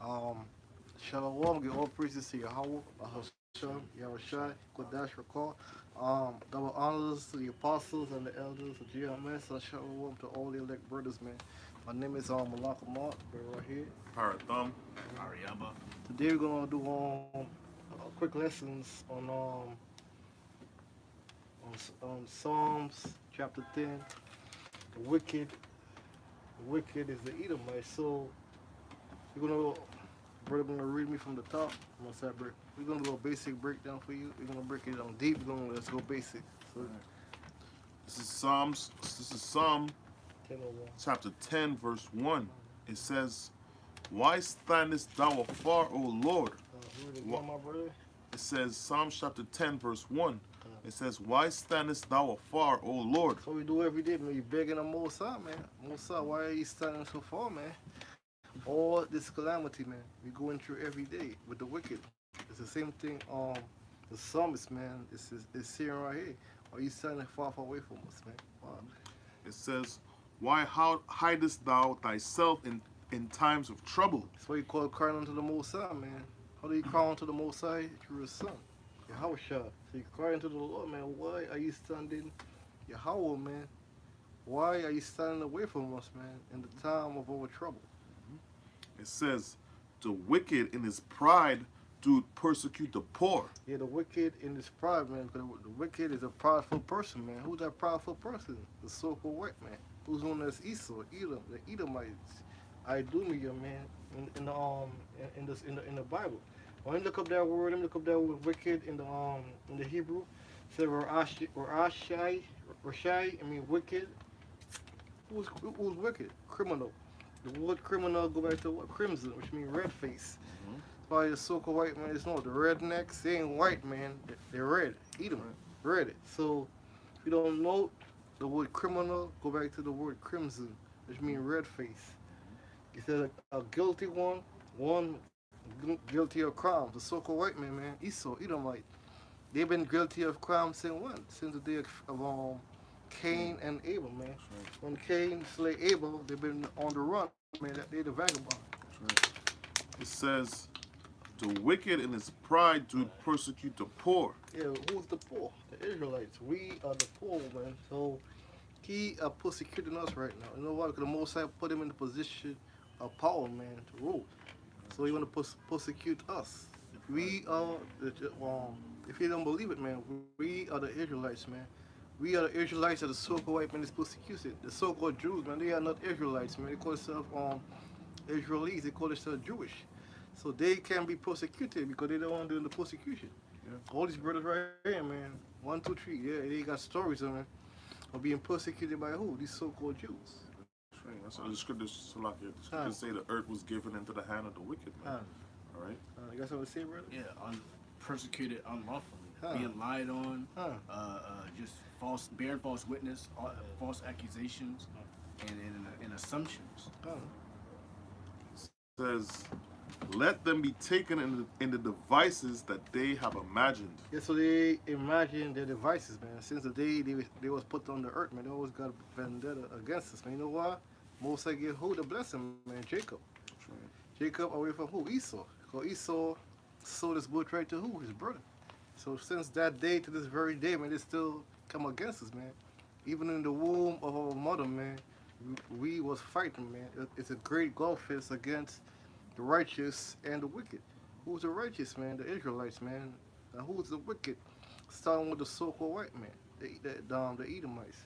Um, Shalom, give all praises to Yahweh, Hashem, Yahushai, Kodash, Rakor. Double honors to the apostles and the elders of GMS, and shalom to all the elect brothers, man. My name is Malak Amat, right here. Parathum. Ariaba. Today we're gonna do quick lessons on Psalms chapter 10. The wicked is the Edomite. So we're gonna Brother gonna read me from the top. We're gonna do a basic breakdown for you. We're gonna break it down deep. Let's go basic. So This is Psalm 10:01. chapter 10, verse 1. It says, "Why standest thou afar, O Lord?" Read it again, my brother. It says, Psalm chapter 10, verse 1. It says, "Why standest thou afar, O Lord?" That's what we do every day, man. You begging the Most High, man. Most High, why are you standing so far, man? All this calamity, man, we going through every day with the wicked. It's the same thing. The psalmist, man, is saying right here. Are you standing far away from us, man? Wow. It says, "Why hidest thou thyself in times of trouble?" That's why you call crying unto the Most High, man. How do you cry unto the Most High? Through His Son, Yahweh. So you cry unto the Lord, man. Why are you standing, Yahweh, man? Why are you standing away from us, man, in the time of our trouble? It says, "The wicked in his pride do persecute the poor." Yeah, the wicked in this pride, man, because the wicked is a prideful person, man. Who's that prideful person? The so-called white man, who's known as Esau, Edom, the Edomites, Idumea, man, in the Bible. When you look up that word, let me look up that word wicked in the Hebrew. It says Rashai, I mean wicked. Who's wicked? Criminal. The word criminal go back to what? Crimson, which means red face. By the so-called white man, it's not the rednecks. They ain't white, man. They're red. Eat them. Red. So if you don't know the word criminal, go back to the word crimson, which means red face. He said a guilty one guilty of crimes. The so-called white man, Esau, Edomite. They've been guilty of crimes since when? Since the day of Cain and Abel, man. When Cain slay Abel, they've been on the run, man. They're the vagabond. It says, "The wicked in his pride do persecute the poor." Yeah, who's the poor? The Israelites. We are the poor, man. So he are persecuting us right now. You know why? Because the Most High put him in the position of power, man, to rule. So he want to persecute us. We are, if you don't believe it, man, we are the Israelites, man. We are the Israelites of the so-called white man is persecuted. The so-called Jews, man, they are not Israelites, man. They call themselves Israelis. They call themselves Jewish. So they can be persecuted because they don't want to do the persecution. Yeah. All these brothers right here, man. 1, 2, 3. Yeah, they got stories on it of being persecuted by who? These so-called Jews. That's what the scriptures, the scriptures say the earth was given into the hand of the wicked, man. All right. You got something to say, brother? Yeah, persecuted unlawfully, Huh. being lied on, Huh. just bearing false witness, false accusations, and assumptions. Huh. It says, "Let them be taken in the devices that they have imagined." Yeah, so they imagine their devices, man. Since the day they was put on the earth, man, they always got a vendetta against us, man. You know why? Moses gave who the blessing, man? Jacob. That's right. Jacob away from who? Esau. Because Esau sold his birthright to who? His brother. So since that day to this very day, man, they still come against us, man. Even in the womb of our mother, man, we was fighting, man. It's a great gulf fist against the righteous and the wicked. Who's the righteous, man? The Israelites, man. And who's the wicked? Starting with the so-called white man, the Edomites.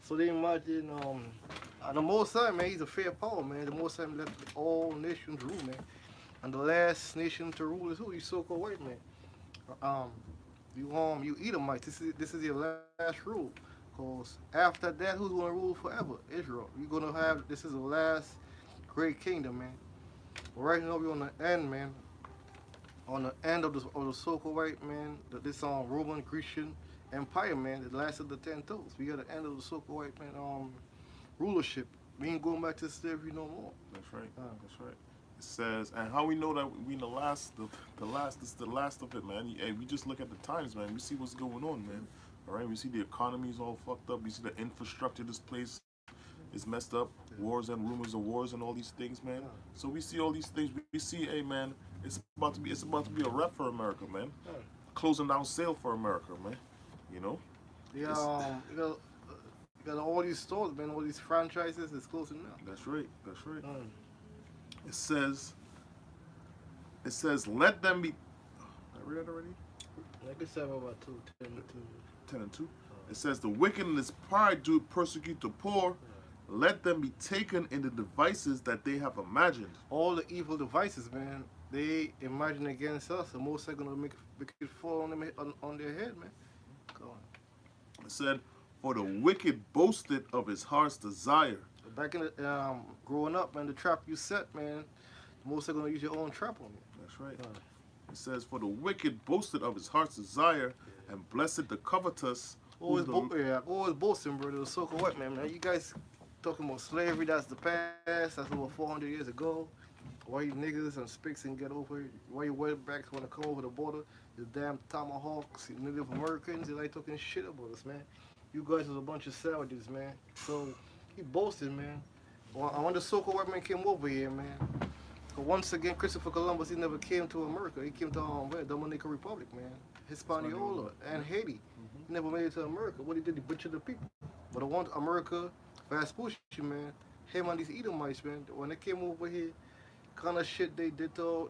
So they imagine, the Most High, man, he's a fair power, man. The Most High let all nations rule, man. And the last nation to rule is who? You so-called white man. You Edomites. This is your last rule. Cause after that, who's gonna rule forever? Israel. You're gonna have. This is the last great kingdom, man. But right now we're on the end, man. On the end of the so-called white man, this Roman Grecian Empire, man. The last of the 10 toes. We got the end of the so-called white man rulership. We ain't going back to slavery no more. That's right. That's right. It says, and how we know that we in the last, this is the last of it, man. Hey, we just look at the times, man. We see what's going on, man. All right, we see the economy's all fucked up. We see the infrastructure of this place is messed up. Wars and rumors of wars and all these things, man. So we see all these things. We see, hey, man, it's about to be a wrap for America, man. Closing down sale for America, man. You know. Yeah, you got all these stores, man. All these franchises is closing now. That's right. That's right. It says, let them be. I read that already. Like I said about 10 10 and 2. It says, the wicked in this pride do persecute the poor. Let them be taken in the devices that they have imagined. All the evil devices, man, they imagine against us. The most are gonna make it fall on them on their head, man. Go on. It said, for the wicked boasted of his heart's desire. Back in the growing up, man, the trap you set, man, the most are gonna use your own trap on you. That's right. It says, for the wicked boasted of his heart's desire, and blessed the covetous. Always boasting, brother. The so-called white man. You guys talking about slavery? That's the past. That's over 400 years ago. Why you niggas and spics and get over it? Why you wetbacks want to come over the border? The damn tomahawks, you Native Americans, they like talking shit about us, man. You guys was a bunch of savages, man. So he boasted, man. When the so-called white man came over here, man. But once again, Christopher Columbus, he never came to America. He came to Dominican Republic, man. Hispaniola and Haiti. He never made it to America. What he did, he butchered the people. But I want America, fast pushing, man. Him and these Edomites, man. When they came over here, kind of shit they did to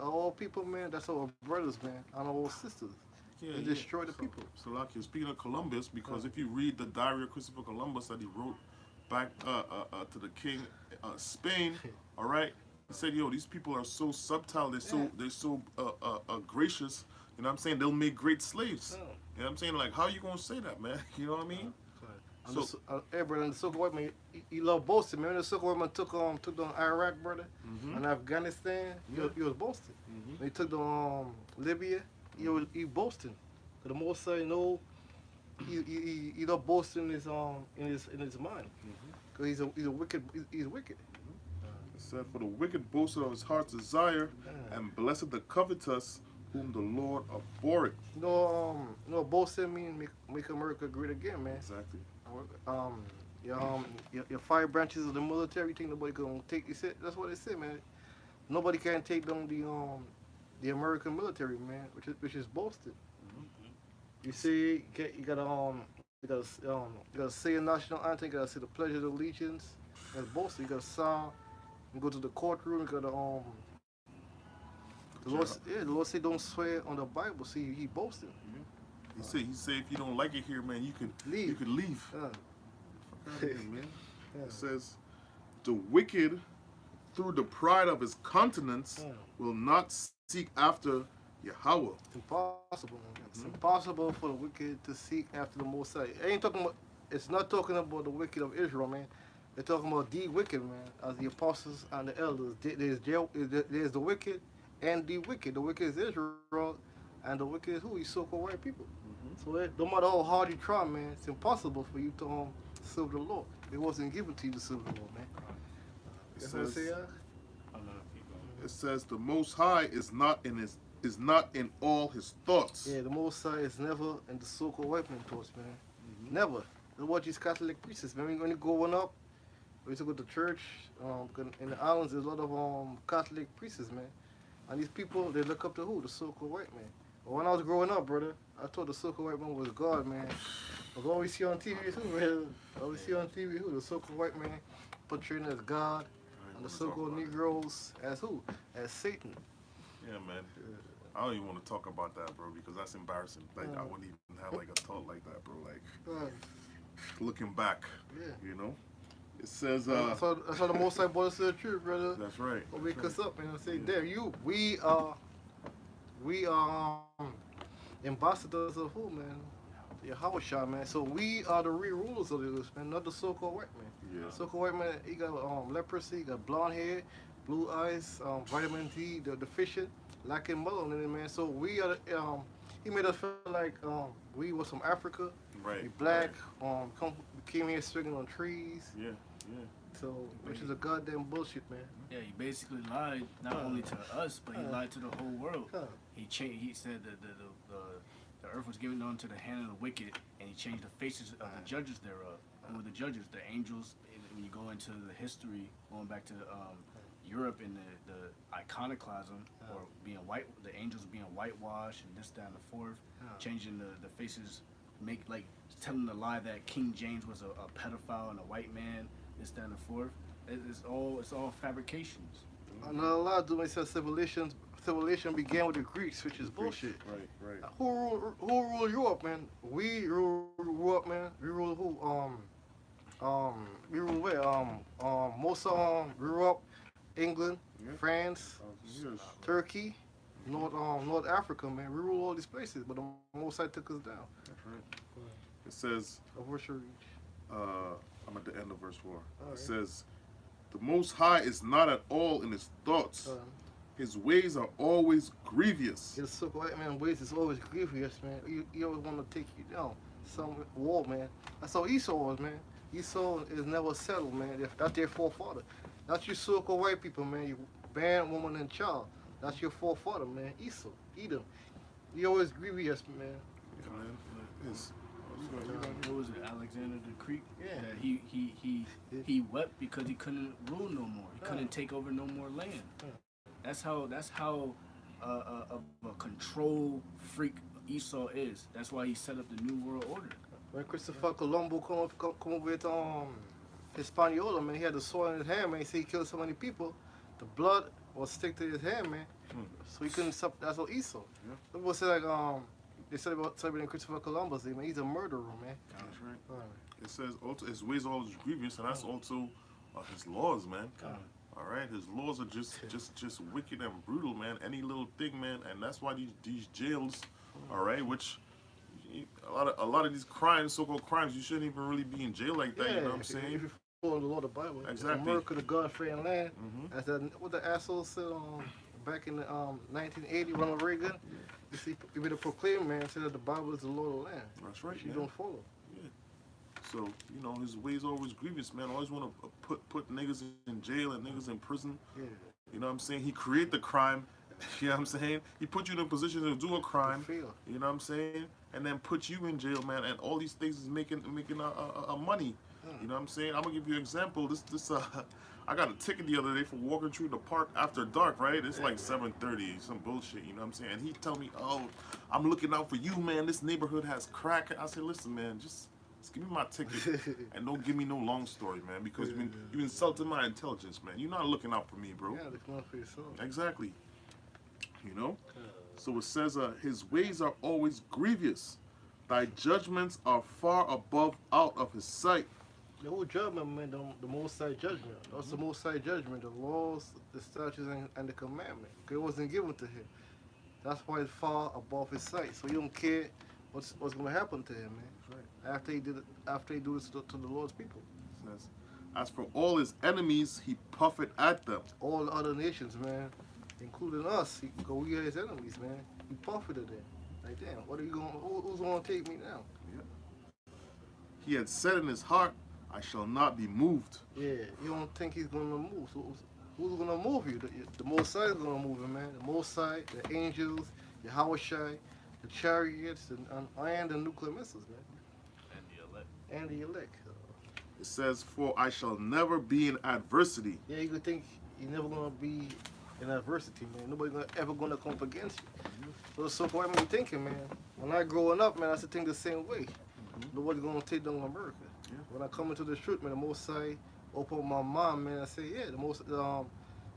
all people, man. That's our brothers, man, and our sisters. Yeah, They destroyed the people. So like you're speaking of Columbus, because if you read the diary of Christopher Columbus that he wrote back to the king Spain, all right, he said, yo, these people are so subtle, they're so gracious. You know what I'm saying? They'll make great slaves. Yeah. You know what I'm saying? Like, how you gonna say that, man? You know what I mean? Brother, and the so-called white man, he loved boasting, man. The so-called white man took down Iraq, brother, and Afghanistan. He was boasting. When he took down Libya, he boasting. The most you know, he not boasting in his mind, because he's a wicked. He's wicked. It said, for the wicked boasted of his heart's desire, and blessed the covetous, whom the Lord abhorreth. No, boasting mean make America great again, man. Exactly. Your 5 branches of the military, you think nobody gonna take? You said that's what they said, man. Nobody can take down the American military, man, which is boasted. You see, you gotta say a national anthem. You gotta say the Pledge of Allegiance. That's boasted. You gotta sound. You go to the courtroom. You gotta the Lord say don't swear on the Bible. See, he boasted. He say if you don't like it here, man, you could leave. You could leave. Man. It says, the wicked, through the pride of his countenance, will not seek after Yahweh. It's impossible. Man. It's impossible for the wicked to seek after the Most High. It's not talking about the wicked of Israel, man. They're talking about the wicked, man, as the apostles and the elders. There's the wicked and the wicked. The wicked is Israel, and the wicked is who? He's so-called white people. So no matter how hard you try, man, it's impossible for you to serve the Lord. It wasn't given to you to serve the Lord, man. It says the Most High is not in all his thoughts. Yeah, the Most High is never in the so-called white man thoughts, man. Never. Look what these Catholic priests, man. When you're growing up, we used to go to church. In the islands, there's a lot of Catholic priests, man. And these people, they look up to who? The so-called white man. But when I was growing up, brother, I thought the so-called white man was God, man. But all we see on TV is who, man? All we see on TV who? The so-called white man portraying as God, and the so-called Negroes as who? As Satan. Yeah, man. I don't even want to talk about that, bro, because that's embarrassing. Like, I wouldn't even have, like, a thought like that, bro. Like, looking back, you know? It says, that's how the Most High brought us to the truth, brother. That's right. Or wake us up and say, damn, we are ambassadors of who, man? Yahweh Shah, man. So we are the real rulers of this, man, not the so-called white man. Yeah. So-called white man, he got leprosy, he got blonde hair, blue eyes, vitamin D, the deficient, lacking melanin, man. So we are, he made us feel like we was from Africa. Right. We black, came here swinging on trees. Yeah. So, which is a goddamn bullshit, man. Yeah, he basically lied not only to us, but he lied to the whole world. He said that the earth was given unto the hand of the wicked, and he changed the faces of the judges thereof. and with the judges, the angels. When you go into the history, going back to Europe and the iconoclasm, or being white, the angels being whitewashed and this, that, and the fourth, changing the faces, telling the lie that King James was a pedophile and a white man, this, that, and the fourth. It's all fabrications. And a lot of them say civilization began with the Greeks, which is bullshit. Right. Who ruled Europe, man? We rule Europe, man. We rule who? We rule where? Most of Europe, England, Yeah. France, Yes. Turkey, North Africa, man. We rule all these places, but the Most High took us down. That's right. It says, Of which we I'm at the end of verse 4. Alright. It says, the Most High is not at all in his thoughts. His ways are always grievous. It's so white man ways is always grievous, man. You always want to take you down. Some war, man. That's how Esau was, man. Esau is never settled, man. That's their forefather. That's your so-called white people, man. You man, woman, and child. That's your forefather, man. Esau, Edom. He always grievous, man. Yeah, man. Yes. What was it, Alexander the Greek? Yeah. That he wept because he couldn't rule no more. He couldn't take over no more land. That's how a control freak Esau is. That's why he set up the New World Order. When Christopher Colombo come up with Hispaniola, man, he had the sword in his hand, man. He said he killed so many people, the blood was stick to his hand, man. So he couldn't stop. That's what Esau. Yeah. People say they said about celebrating Christopher Columbus, man. He's a murderer, man. That's right. It says also his ways are always grievous, and that's also his laws, man. All right, his laws are just wicked and brutal, man. Any little thing, man, and that's why these jails, all right, which a lot of these crimes, so-called crimes, you shouldn't even really be in jail like that. Yeah, You know what I'm if saying? you follow the law of the Bible, Exactly. America, the God-fearing land. Mhm. As what the asshole said back in the 1980, Ronald Reagan. You see, he made a proclaim, man, said that the Bible is the law of the land. That's right. Which you man. don't follow. So, you know, his ways are always grievous, man. Always want to put niggas in jail and niggas in prison. Yeah. You know what I'm saying? He create the crime. You know what I'm saying? He put you in a position to do a crime. Fail. You know what I'm saying? And then put you in jail, man. And all these things is making a money. You know what I'm saying? I'm gonna give you an example. I got a ticket the other day for walking through the park after dark, right? It's like 7:30, some bullshit, you know what I'm saying? And he tell me, oh, I'm looking out for you, man. This neighborhood has crack. I said, listen, man, just give me my ticket and don't give me no long story, man, because you insulted my intelligence, man. You're not looking out for me, bro. Yeah, look out for yourself. Exactly. You know? So it says, his ways are always grievous. Thy judgments are far above out of his sight. The whole judgment, man, the Most High judgment. That's the Most High judgment, the laws, the statutes, and the commandment. It wasn't given to him. That's why it's far above his sight. So he don't care what's going to happen to him, man. Right. After he do this to the Lord's people. It says, as for all his enemies, he puffeth at them. All the other nations, man, including us, we are his enemies, man. He profited them. Like, damn, who's going to take me now? He had said in his heart, I shall not be moved. Yeah, you don't think he's going to move. So who's going to move you? The Most High is going to move him, man. The Most High, the angels, Yahweh Shai, the chariots, and the nuclear missiles, man. And the elect. It says, for I shall never be in adversity. Yeah, you could think you're never going to be in adversity, man. Nobody ever going to come up against you. So what am I thinking, man? When I growing up, man, I used to think the same way. Nobody's going to take down America. Yeah. When I come into the truth, man, the Most High open my mind, man. I say, yeah,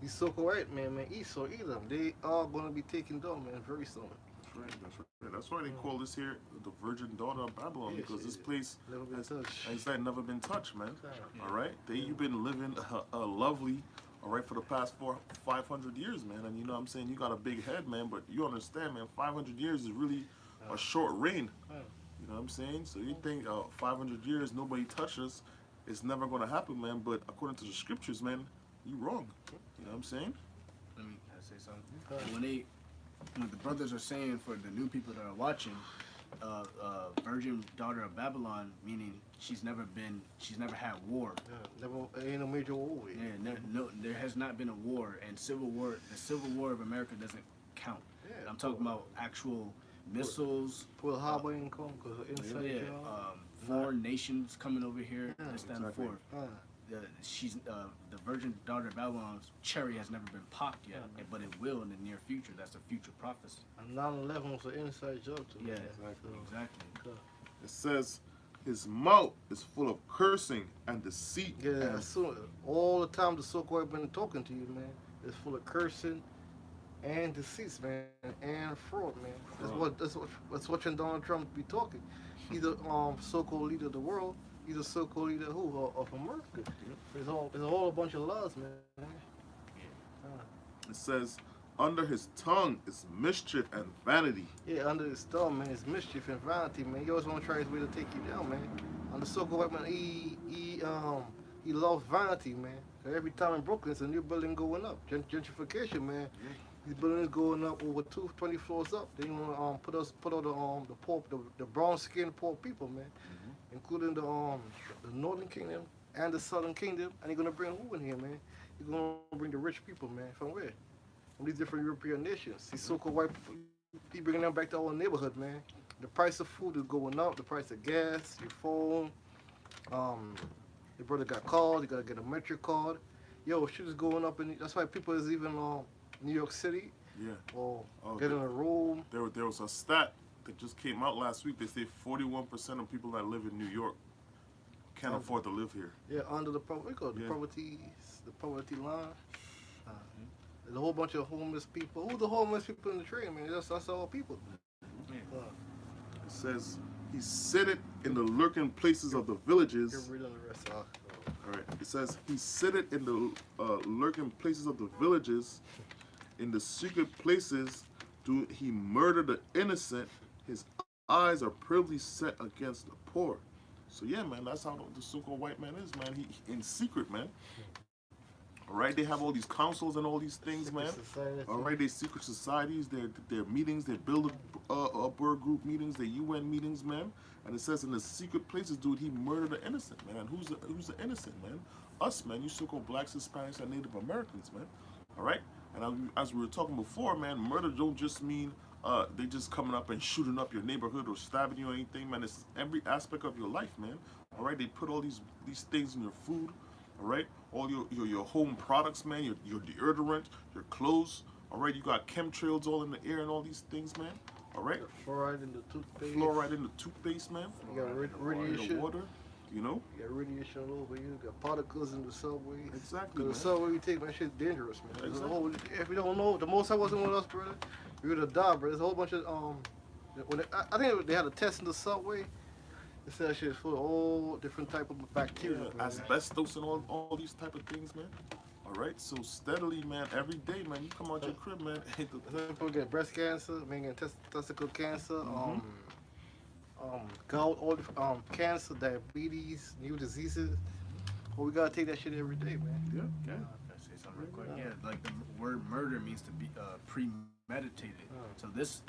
these so-called white man, Esau, Edom, they are going to be taken down, man, very soon. That's right. That's right. That's why they call this here the virgin daughter of Babylon, Yes, because this yes. place Never been touched. has never been touched, man. Yeah. All right, you've been living a lovely, all right, for the past 500 years, man. And you know what I'm saying, you got a big head, man. But you understand, man, 500 years is really a short reign. You know what I'm saying? So you think 500 years nobody touches, it's never going to happen, man. But according to the scriptures, man, you wrong. You know what I'm saying? Let me say something. When the brothers are saying, for the new people that are watching, virgin daughter of Babylon, meaning she's never had war. Yeah, never ain't no major war. Yeah, no, there has not been a war, and the Civil War of America doesn't count. Yeah, I'm talking about actual missiles. Pearl Harbor ain't come because inside Yeah, job. foreign nations coming over here, this, that, and the exactly. fourth. She's the virgin daughter of Babylon's cherry has never been popped yet, but it will in the near future. That's a future prophecy. And 9/11 was an inside joke too. Yeah, man. exactly. It says, his mouth is full of cursing and deceit. Yeah, and so all the time the so-called been talking to you, man. It's full of cursing and deceits, man, and fraud, man. That's what Donald Trump be talking. He's the so-called leader of the world. He's the so-called leader of America. It's all a bunch of lies, man. It says, under his tongue is mischief and vanity. Yeah, under his thumb, man, it's mischief and vanity, man. He always want to try his way to take you down, man. On the so-called white man, he loves vanity, man. So every time in Brooklyn, it's a new building going up. Gentrification, man. These buildings going up over 20 floors up. They want to put all the poor, the brown-skinned poor people, man, including the Northern Kingdom and the Southern Kingdom. And they're gonna bring who in here, man? They're gonna bring the rich people, man. From where? From these different European nations. These so-called white people, he bringing them back to our neighborhood, man. The price of food is going up. The price of gas, your phone. Your brother got called. You gotta get a Metro card. Yo, shit is going up, and that's why people is even New York City Yeah. or getting a room. There was a stat that just came out last week. They say 41% of people that live in New York can't afford to live here. Yeah, under the poverty line. There's a whole bunch of homeless people. Who the homeless people in the train, man? That's all people. It says, he sitteth in the lurking places of the villages. You're reading the rest off. All right. It says, he sitteth in the lurking places of the villages. In the secret places do he murder the innocent. His eyes are privily set against the poor. So yeah, man, that's how the so-called white man is, man. He in secret, man. All right, they have all these councils and all these things, man. All right, they secret societies, their meetings, they build a Burr group meetings, their UN meetings, man. And it says in the secret places, dude, he murdered the innocent, man. Who's the innocent, man? Us, man. You so-called blacks, Hispanics, and Native Americans, man. All right. And as we were talking before, man, murder don't just mean they just coming up and shooting up your neighborhood or stabbing you or anything, man. It's every aspect of your life, man. All right, they put all these things in your food, all right, all your home products, man, your deodorant, your clothes, all right. You got chemtrails all in the air and all these things, man. All right. Fluoride in the toothpaste. Fluoride in the toothpaste, man. You got radiation. Water, you know. You got radiation all over you. You got particles in the subway. Exactly. The Man. subway we take, man, shit's dangerous, man. Exactly. If we don't know, the most I wasn't with us, brother, we would have died, bro. There's a whole bunch of I think they had a test in the subway. They said that shit is full of all different type of bacteria. Yeah, asbestos and all these type of things, man. All right, so steadily, man, every day, man, you come out your crib, man. Some people get breast cancer, man, get testicle cancer, gout, all cancer, diabetes, new diseases. Well, we gotta take that shit every day, man. Yeah. Can I say something real quick? Yeah, like the word murder means to be premeditated. So this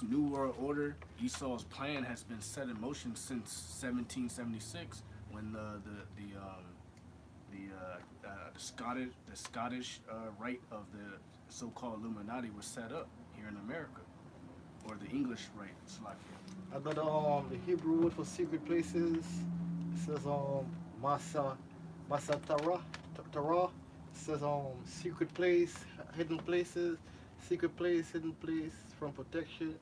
new world order, Esau's plan has been set in motion since 1776, when the Scottish rite of the so-called Illuminati was set up here in America, or the English rite. I got the Hebrew word for secret places. It says Masatara. It says secret place, hidden places, secret place, hidden place, from protection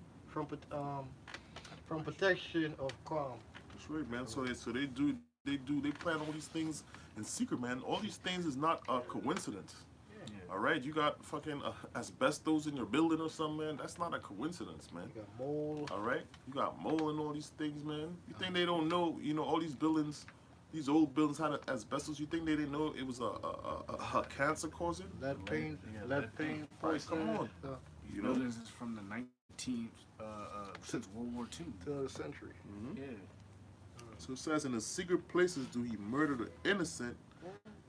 of crime. That's right, man. So they plan all these things in secret, man. All these things is not a coincidence. Yeah. All right, you got fucking asbestos in your building or something, man. That's not a coincidence, man. You got mold. All right, you got mold and all these things, man. You think they don't know? You know, all these buildings, these old buildings had asbestos. You think they didn't know it was a cancer causing? Lead paint, Right, poison. come on. You know, Buildings is from the 19th, since World War II. to the century. Yeah. so it says, in the secret places do he murder the innocent.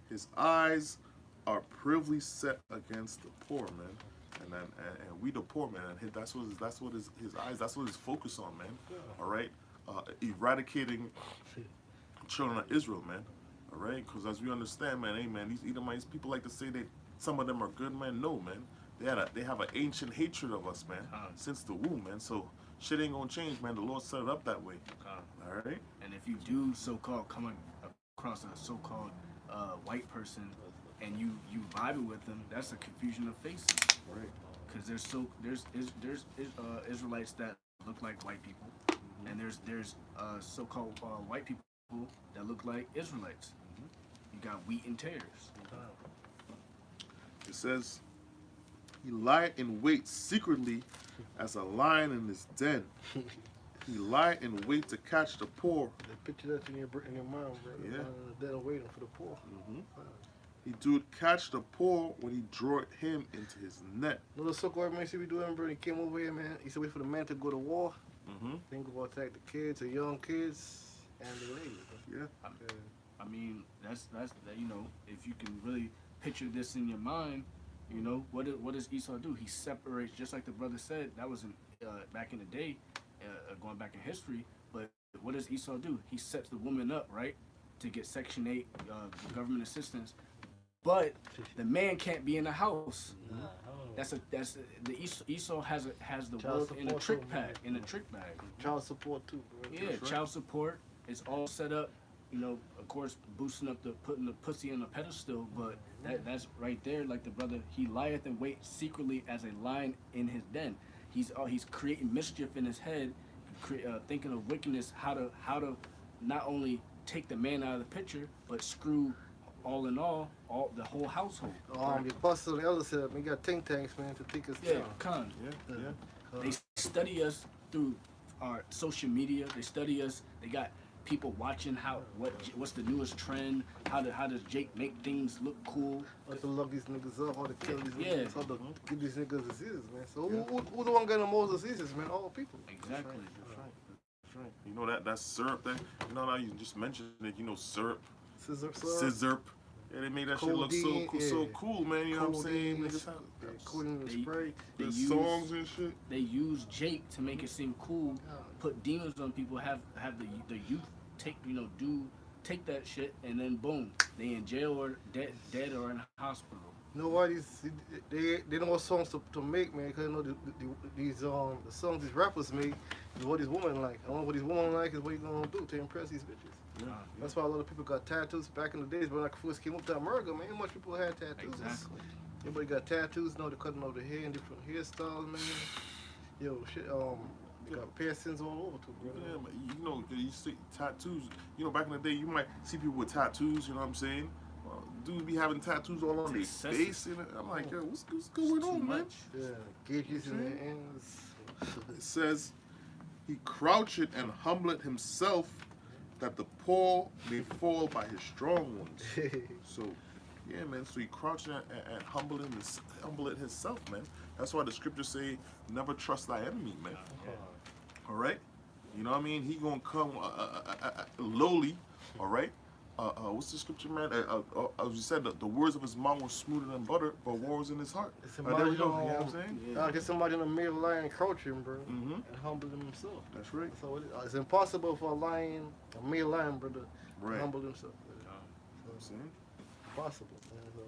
His eyes are privily set against the poor, man. And we the poor, man. And that's what his eyes. That's what his focus on, man. All right, eradicating children of Israel, man. All right, because as we understand, man, hey, man, these Edomites, people like to say that some of them are good, man. No, man. they have an ancient hatred of us, man, Con. since the womb, man. So shit ain't gonna change, man. The Lord set it up that way. All right. And if you do so-called come across a so-called white person and you vibing with them, that's a confusion of faces. Right. Because there's Israelites that look like white people, and there's so-called white people that look like Israelites. You got wheat and tares. It says, he lied in wait secretly as a lion in his den. He lied in wait to catch the poor. They picture that in your mind, bro. Yeah. They're waiting for the poor. He do catch the poor when he drew him into his net. You know the so-called man should be doing, bro? He came over here, man. He said wait for the man to go to war. Then go attack the kids, the young kids, and the ladies. Yeah. I mean, that's you know, if you can really picture this in your mind, you know, what does Esau do? He separates, just like the brother said. That was in, back in the day, going back in history. But what does Esau do? He sets the woman up, right, to get Section 8 government assistance. But the man can't be in the house. Esau has the Child wolf in a support trick too, bag, man. in a trick bag. Child support too, bro. Yeah, child support is all set up. You know, of course, boosting up putting the pussy on a pedestal, but that's right there. Like the brother, he lieth in wait secretly as a lion in his den. He's creating mischief in his head, thinking of wickedness, how to not only take the man out of the picture, but screw all in all the whole household. The apostle and the elders said, we got think tanks, man, to take us Yeah, down. con. Yeah. They study us through our social media. They study us. They got people watching what's the newest trend. How does Jake make things look cool? How to love these niggas up, how to kill these Yeah. niggas, how to give these niggas diseases, man. So who the one getting the most diseases, man? All people. Exactly. That's right. You know that syrup thing? You know, now you just mentioned it, you know, syrup. Scissor. Yeah, they made that shit look Codeine, so cool, man. You know what I'm saying? Niggas Codeine and spray. the songs and shit. They use Jake to make it seem cool. Put demons on people. Have the youth take that shit, and then boom, they in jail or dead or in a hospital. You know why they know what songs to make, man? Because you know the songs these rappers make is what these women like. I don't know what these women like is what you gonna do to impress these bitches. Yeah. That's why a lot of people got tattoos back in the days. When I first came up to America, man, much people had tattoos. Exactly. Everybody got tattoos. You know, they're cutting off their hair in different hairstyles, man. Yo, shit. They got piercings all over too, bro. Yeah, but you know, you see tattoos. You know, back in the day, you might see people with tattoos. You know what I'm saying? Dude be having tattoos all on their face, and I'm like, yo, what's going on, man? Yeah, gauges in their ends. It says, he crouched and humbled himself, that the poor may fall by his strong ones. So, yeah, man. So he crouched and humbled himself, man. That's why the scriptures say, never trust thy enemy, man. All right. You know what I mean? He gonna come lowly. All right. What's the scripture, man? As you said, the words of his mouth were smoother than butter, but war was in his heart. There we go. You know what I'm saying? I get somebody in the middle of the lion crouching, bro, and humble himself. That's right. So it's impossible for a male lion, brother, Right. to humble himself. You know what I'm saying? Impossible. Man. So,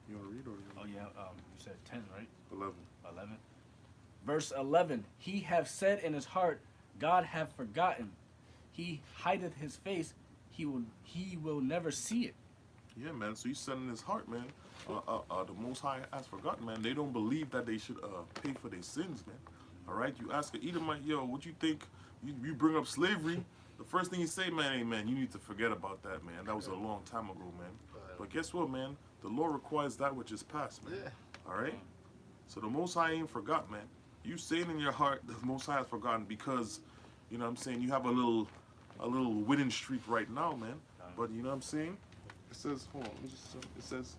You want to read or Oh yeah. You said 10, right? 11? 11. Verse 11. He have said in his heart, God have forgotten. He hideth his face. He will never see it. Yeah, man. So he said in his heart, man, the Most High has forgotten, man. They don't believe that they should pay for their sins, man. All right? You ask an Edomite, yo, what you think? You bring up slavery. The first thing you say, man, hey, man, you need to forget about that, man. That was a long time ago, man. But guess what, man? The law requires that which is past, man. Yeah. All right? So the Most High ain't forgot, man. You saying in your heart, the Most High has forgotten because, you know what I'm saying, you have a little winning streak right now, man. But you know what I'm saying? It says, hold on, it says,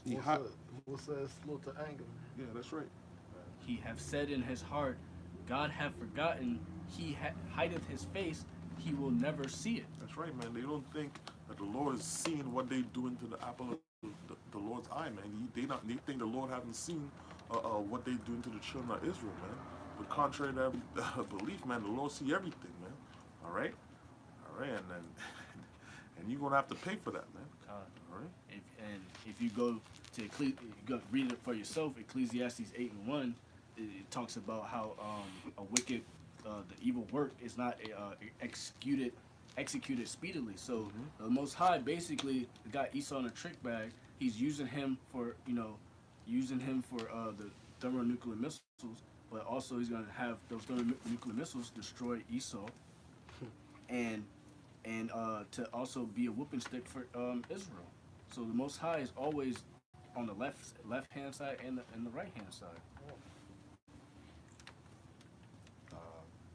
Musa is slow to anger. yeah, that's right. He have said in his heart, God have forgotten. He hideth his face. He will never see it. That's right, man. They don't think that the Lord is seeing what they doing to the apple of the Lord's eye, man. They think the Lord haven't seen what they doing to the children of Israel, man. But contrary to every belief, man, the Lord see everything, man. All right, and you're gonna have to pay for that, man. All right. If you go you go read it for yourself. Ecclesiastes 8:1, it talks about how a wicked, the evil work is not executed speedily. So the Most High basically got Esau in a trick bag. He's using him for the thermonuclear missiles, but also he's gonna have those thermonuclear missiles destroy Esau, and to also be a whooping stick for Israel. So the Most High is always on the left hand side and the right hand side.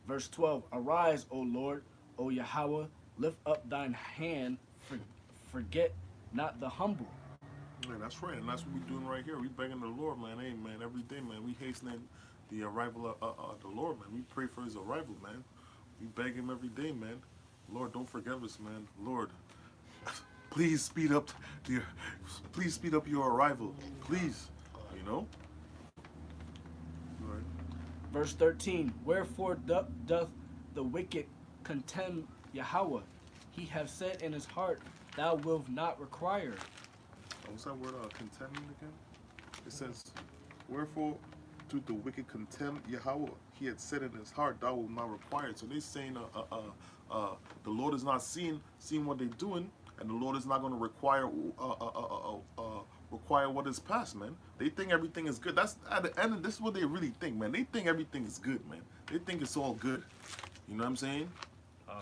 Verse 12: Arise, O Lord, O Yahweh, lift up thine hand, forget not the humble. Man, that's right, and that's what we're doing right here. We begging the Lord, man. Hey, man, every day, man, we hastening the arrival of the Lord, man. We pray for His arrival, man. We beg Him every day, man. Lord, don't forget us, man. Lord, please speed up your arrival, please. You know. All right. Verse 13: Wherefore doth the wicked contemn Yahweh? He have said in his heart, Thou wilt not require. What's that word, contending again? It says, wherefore do the wicked contemn Yahweh? He had said in his heart, thou will not require it. So they're saying, the Lord is not seeing what they're doing, and the Lord is not going to require what is past, man. They think everything is good. That's at the end. This is what they really think, man. They think everything is good, man. They think it's all good. You know what I'm saying?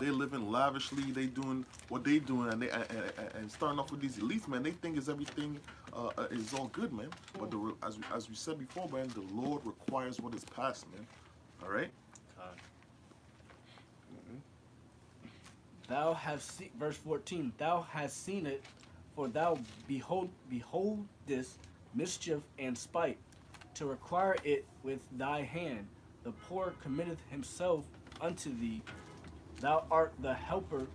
They living lavishly. They doing what they doing, and starting off with these elites, man. They think is everything is all good, man. But as we said before, man, the Lord requires what is past, man. All right. Thou hast seen, verse 14. Thou hast seen it, for thou behold this mischief and spite, to require it with thy hand. The poor committeth himself unto thee. Thou art the helper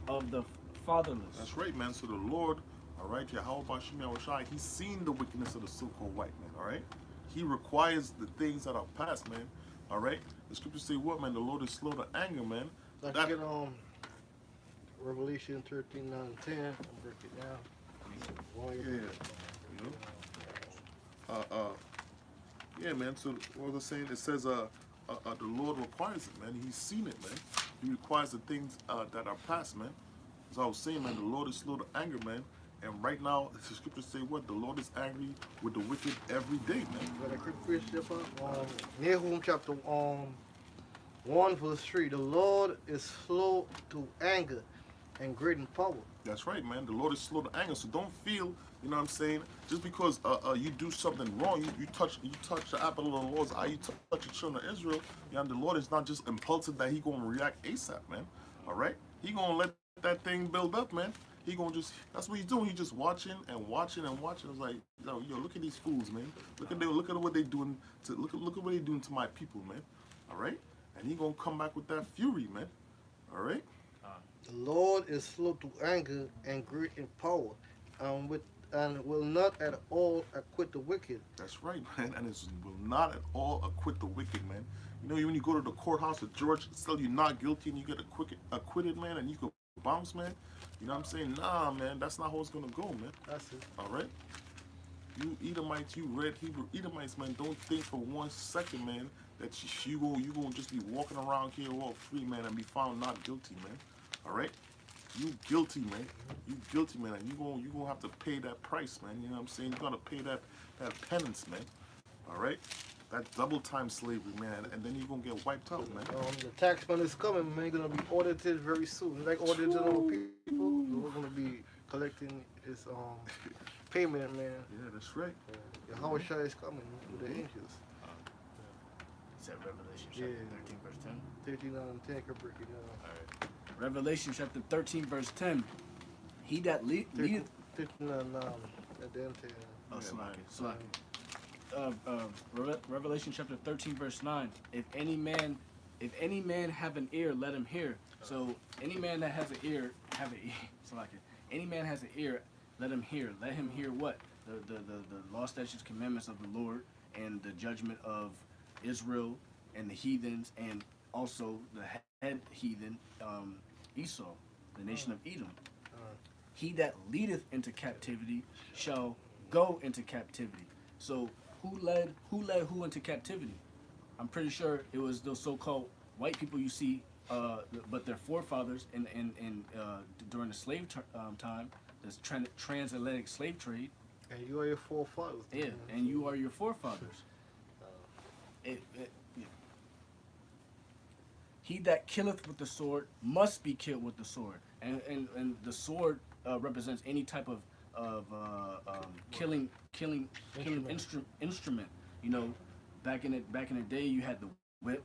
of the fatherless. That's right, man. So the Lord, all right, Yahweh Bashim Yahushai, He's seen the wickedness of the so-called white man, all right? He requires the things that are past, man, all right? The scriptures say what, man? The Lord is slow to anger, man. Like That- you get Revelation 13, 9, and 10. I'll break it down. Yeah. You know? Yeah, man. So what was I saying? It says, the Lord requires it, man. He's seen it, man. He requires the things that are past, man. As I was saying, man, the Lord is slow to anger, man. And right now, the scriptures say what? The Lord is angry with the wicked every day, man. Got a quick precept up. Nahum chapter 1 verse 3. The Lord is slow to anger and great in power. That's right, man. The Lord is slow to anger. So don't feel, you know what I'm saying, just because you do something wrong, you touch the apple of the Lord's eye, you touch the children of Israel, you know, the Lord is not just impulsive that He gonna react ASAP, man. All right? He gonna let that thing build up, man. He gonna just, that's what He's doing. He's just watching and watching and watching. It's like, yo, look at these fools, man. Look at what they doing look at what they doing to my people, man. All right? And He gonna come back with that fury, man. All right? The Lord is slow to anger and great in power, and will not at all acquit the wicked. That's right, man. And it will not at all acquit the wicked, man. You know, when you go to the courthouse with George, tell you not guilty and you get acquitted, man, and you could bounce, man. You know what I'm saying? Nah, man, that's not how it's gonna go, man. That's it. All right? You Edomites, you red Hebrew Edomites, man, don't think for 1 second, man, that you gonna just be walking around here all free, man, and be found not guilty, man. All right? You guilty, man. You guilty, man. And you gonna have to pay that price, man. You know what I'm saying? You gotta pay that penance, man. All right? That double time slavery, man. And then you gonna get wiped out, man. The tax man is coming, man. Gonna be audited very soon. Like audited on people, we're gonna be collecting his payment, man. Yeah, that's right. Yahweh Shai is coming with the angels. Is that Revelation chapter 13, verse 10? 13 and 10 can break it down. All right. Revelation chapter 13, verse 10. He that leadeth... 13 and at the end. Oh, Yeah, Slaki. Revelation chapter 13, verse 9. If any man have an ear, let him hear. So any man that has an ear, have an ear. Slaki. Any man has an ear, let him hear. Let him hear what? The law, statutes, commandments of the Lord, and the judgment of Israel and the heathens, and also the head heathen, Esau, the nation of Edom. He that leadeth into captivity shall go into captivity. So who led who into captivity? I'm pretty sure it was those so-called white people you see, but their forefathers during the time, this transatlantic slave trade. And you are your forefathers. Yeah, and you are your forefathers. Yeah. He that killeth with the sword must be killed with the sword, and the sword represents any type of killing instrument. You know, back in the day, you had the whip.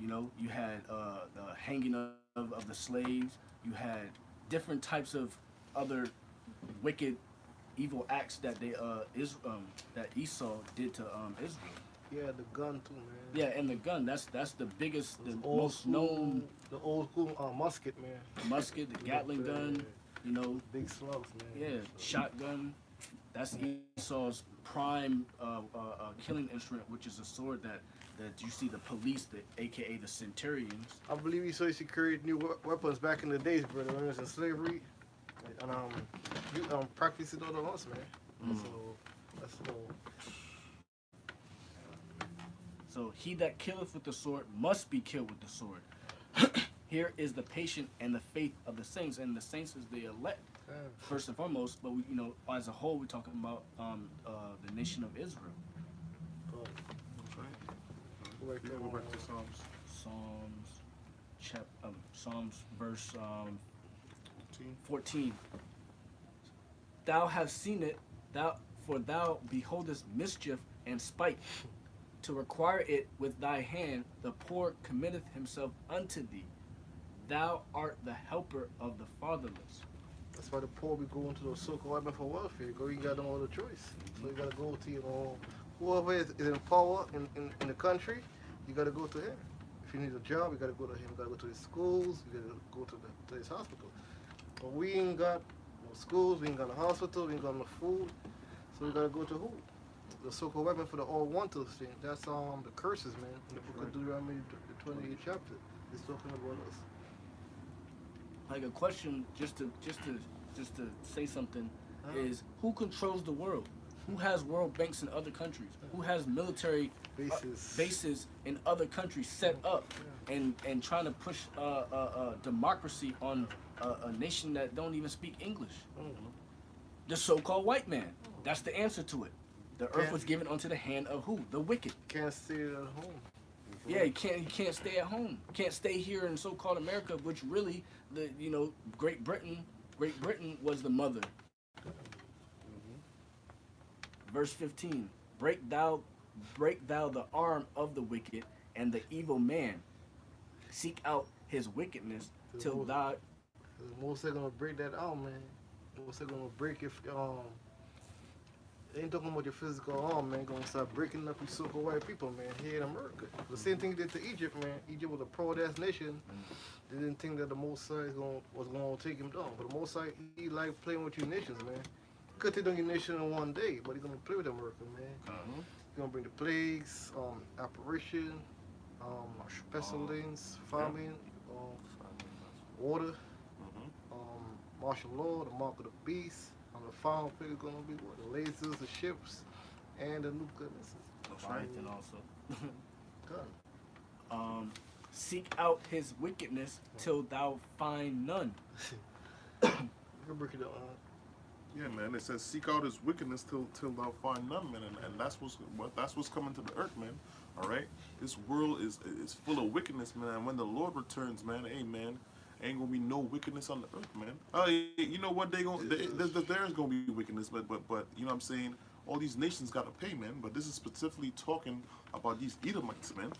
You know, you had the hanging of the slaves. You had different types of other wicked, evil acts that that Esau did to Israel. Yeah, the gun too, man. Yeah, and the gun. That's the biggest, the Old most school- known The old school musket, man. musket, the Gatling gun. You know, Big slugs, man. yeah, shotgun. That's Esau's prime killing instrument, which is a sword that you see the police, aka the centurions. I believe he used to create new weapons back in the days, brother, when it was in slavery. And you practice it all at once, man. So that's all. So he that killeth with the sword must be killed with the sword. Here is the patient and the faith of the saints, and the saints is the elect first and foremost. But we, as a whole, we're talking about the nation of Israel. That's right. Right Yeah, there, go back to Psalms Psalms verse 14. 14. Thou hast seen it, for thou beholdest mischief and spite. To require it with thy hand, the poor committeth himself unto thee. Thou art the helper of the fatherless. That's why the poor be going to those so-called women for welfare. You got no other choice. So you gotta go to whoever is in power in the country. You gotta go to him. If you need a job, you gotta go to him. You gotta go to his schools. You gotta go to his hospital. But we ain't got no schools. We ain't got a hospital. We ain't got no food. So we gotta go to who? The so-called weapon for the all wanted thing. That's the curses, man. In the book of Deuteronomy, the 28th chapter. It's talking about us. Like a question, just to say something, is who controls the world? Who has world banks in other countries? Who has military bases in other countries set up and trying to push democracy on a nation that don't even speak English? The so-called white man. That's the answer to it. The earth was given unto the hand of who? The wicked. Can't stay at home. Yeah, he can't stay at home. Can't stay here in so-called America, which really Great Britain was the mother. Verse 15. Break thou the arm of the wicked and the evil man. Seek out his wickedness till thou. The most they're gonna break that arm, man. Most they're gonna break if they ain't talking about your physical arm, man. Gonna start breaking up you so-called white people, man, here in America. The same thing they did to Egypt, man. Egypt was a proud-ass nation. They didn't think that the Most High was gonna take him down. But the Most High, he like playing with you nations, man. Could take down your nation in one day, but he's gonna play with America, man. He's gonna bring the plagues, apparition, pestilence, famine, water, martial law, the mark of the beast. The final figure is going to be what? The lasers, the ships, and the nuclear missiles. That's right. And also, Done. Seek out his wickedness till thou find none. You can break it down. Yeah, man. It says, "Seek out his wickedness till thou find none, man." And that's what's coming to the earth, man. All right. This world is full of wickedness, man. And when the Lord returns, man, hey, man, ain't gonna be no wickedness on the earth, man. You know what? There's gonna be wickedness, but you know what I'm saying? All these nations gotta pay, man. But this is specifically talking about these Edomites, man.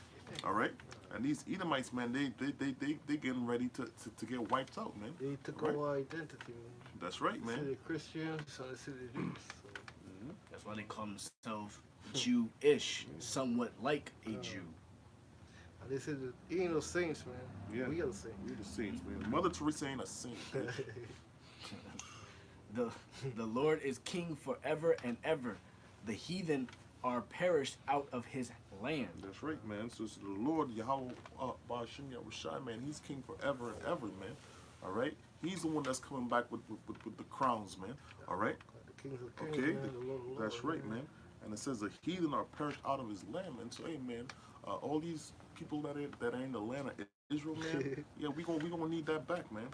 All right. And these Edomites, man, they getting ready to get wiped out, man. They took Right. our identity, man. That's right, They say man. they're Christians, so they say they're Jews. So. That's why they call themselves Jewish, somewhat like a Jew. And they said that he ain't no saints, man. Yeah. We are the saints. We're the saints, man. Mother Teresa ain't a saint. The Lord is king forever and ever. The heathen are perished out of his land. That's right, man. So it's the Lord Yahweh Ba'ashim Yahushai, man. He's king forever and ever, man. All right. He's the one that's coming back with the crowns, man. All right. The Kings of Kings, Okay, man, the Lord of Lords, that's right, man. And it says the heathen are perished out of his land, man. So hey, man, all these people that are in the land of Israel, man, yeah, we gonna need that back, man.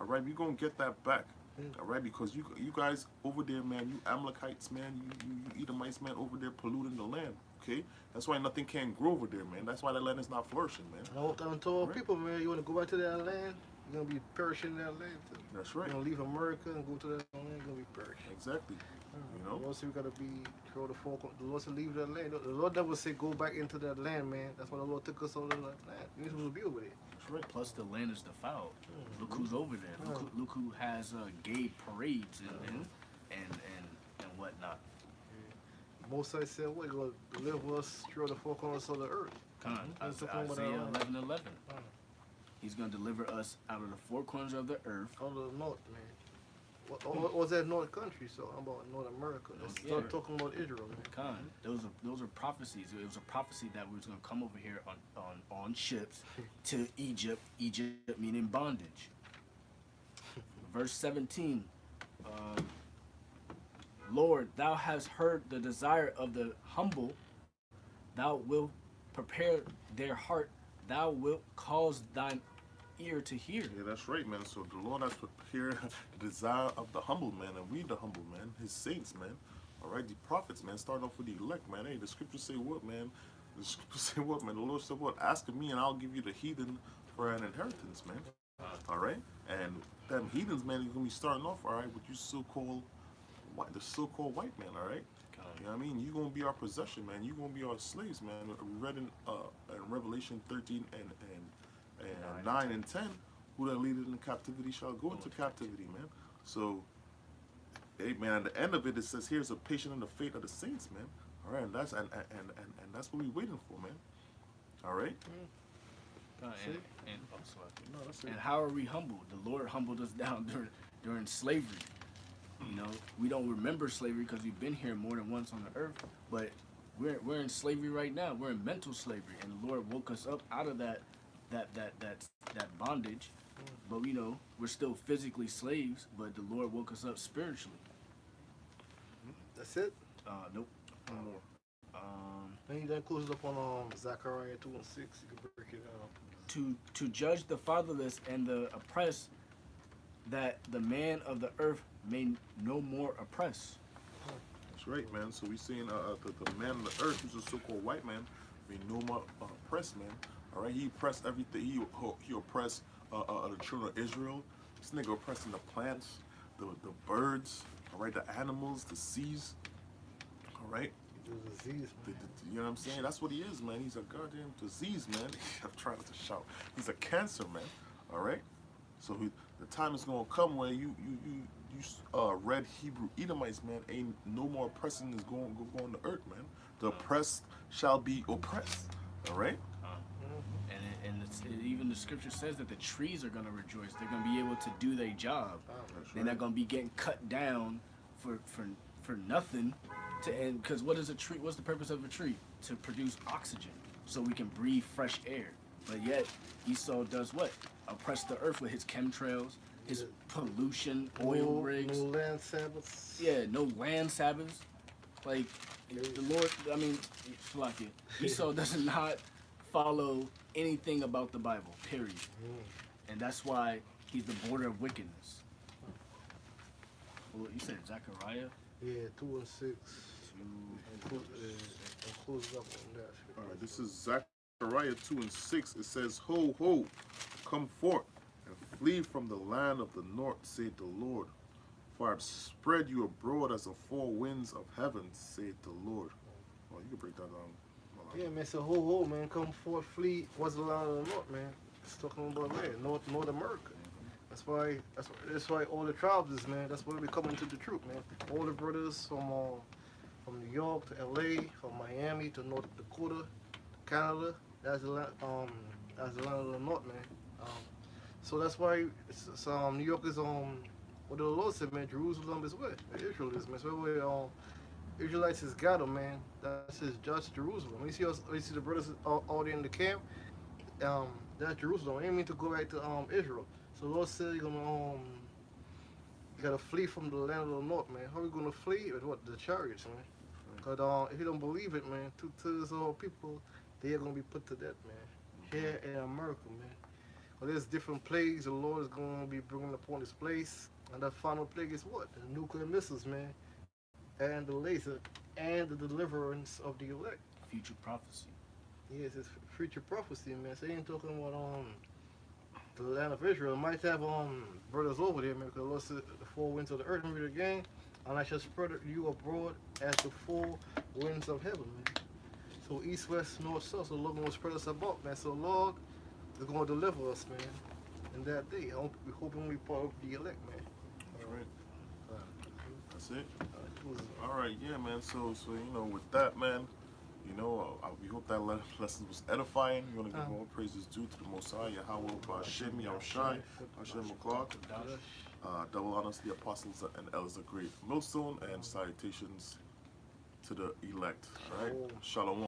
All right, we gonna get that back. All right, because you guys over there, man, you Amalekites, man, you Edomites, man, over there polluting the land. Okay, that's why nothing can grow over there, man. That's why that land is not flourishing, man. And I want to tell Right. people, man, you want to go back to that land, you're gonna be perishing in that land too. That's right. You're gonna leave America and go to that land, you're gonna be perishing. Exactly. You know. The Lord said we gotta be throw the fork. The Lord said leave that land. The Lord never said go back into that land, man. That's why the Lord took us out of that land. We're supposed to be over there. That's right. Plus, the land is defiled. Look who's over there. Look who has gay parades and whatnot. Moses said, "What? You're gonna deliver us, throw the fork on us of the earth." He's talking about Isaiah our- 11:11. He's going to deliver us out of the four corners of the earth. Out of the north, man. What was that North country? So I'm about North America. Let's start talking about Israel, man. Khan, those are prophecies. It was a prophecy that we was going to come over here on ships to Egypt. Egypt meaning bondage. Verse 17. Lord, thou hast heard the desire of the humble. Thou wilt prepare their heart. Thou wilt cause thine ear to hear. Yeah, that's right, man. So the Lord has prepared the desire of the humble man, and we the humble man, his saints, man. All right, the prophets, man, starting off with the elect, man. Hey, the scriptures say what, man? The scriptures say what, man? The Lord said what? Ask of me, and I'll give you the heathen for an inheritance, man. All right, and them heathens, man, you're gonna be starting off, all right, with you so-called white, the so-called white man, all right. You know what I mean? You're gonna be our possession, man. You're gonna be our slaves, man. We read in Revelation 13 and 9 and 10, who that leadeth in captivity shall go into captivity, man. So, hey, man, at the end of it, it says here's a patient in the fate of the saints, man. All right, and that's and that's what we're waiting for, man. All right. And No, that's it. and how are we humbled? The Lord humbled us down during slavery. You know, we don't remember slavery because we've been here more than once on the earth, but we're in slavery right now. We're in mental slavery, and the Lord woke us up out of that bondage. But you know, we're still physically slaves, but the Lord woke us up spiritually. That's it. Nope. One more. And that closes up on Zechariah 2 and 6. You can break it down. To judge the fatherless and the oppressed, that the man of the earth may no more oppress. That's right, man. So we seeing the man of the earth, who's a so-called white man, be no more oppressed, man. All right, he oppressed everything. He oppressed the children of Israel. This nigga oppressing the plants, the birds, all right, the animals, the seas. All right, Disease, man. you know what I'm saying? That's what he is, man. He's a goddamn disease, man. I'm trying not to shout. He's a cancer, man. All right. So the time is gonna come where you red Hebrew Edomites, man, ain't no more oppressing is going to earth, man. The oppressed shall be oppressed. All right. Even the scripture says that the trees are gonna rejoice. They're gonna be able to do their job. That's They're not gonna be getting cut down for nothing. Because what is a tree? What's the purpose of a tree? To produce oxygen, so we can breathe fresh air. But yet Esau does what? Oppress the earth with his chemtrails, his pollution, oil rigs. No land Sabbaths. Yeah, no land Sabbaths. Like the Lord, I mean, Shalakia, Esau does not follow anything about the Bible. Period. And that's why he's the border of wickedness. Well, you said Zechariah. Yeah, 2 and 6. And closes up on that. All right, this is Zechariah 2 and 6. It says, Ho, ho, come forth and flee from the land of the north, saith the Lord. For I have spread you abroad as the four winds of heaven, saith the Lord. Oh, you can break that down. Yeah, man. So ho, man, come forth, flee. What's the land of the north, man? It's talking about land, North America. That's why all the tribes is, man. That's why we coming to the truth, man. All the brothers from New York to LA, from Miami to North Dakota, Canada. That's the land of the north, man. So that's why New York is what the Lord said, man. Jerusalem is where Israel is, man. So where Israelites is got them, man. That's his judge Jerusalem. You see the brothers all there in the camp. That's Jerusalem. I didn't mean to go back to Israel. So the Lord said You gotta flee from the land of the north, man. How are we gonna flee? With what? The chariots, man. Because if you don't believe it, man, 2/3 of all people, they are gonna be put to death, man. Here in America, man. Well, there's different plagues the Lord is gonna be bringing upon this place. And that final plague is what? The nuclear missiles, man. And the laser. And the deliverance of the elect. Future prophecy. Yes, it's future prophecy, man. So they ain't talking about the land of Israel. Might have brothers over there, man, because the Lord said the four winds of the earth. Remember again, and I shall spread you abroad as the four winds of heaven, man. So east, west, north, south. So the Lord gonna spread us about, man. So Lord is gonna deliver us, man. In that day, we hoping we part of the elect, man. That's right. That's it. It was- All right, yeah, man. So you know, with that, man, you know, we hope that lesson was edifying. We want to give all praises due to the Most High, Yahweh, Ba'ashem, Yahushai, Hashem McClark. Double honors to the apostles and elders of Great Millstone, and salutations to the elect. All right, Shalom.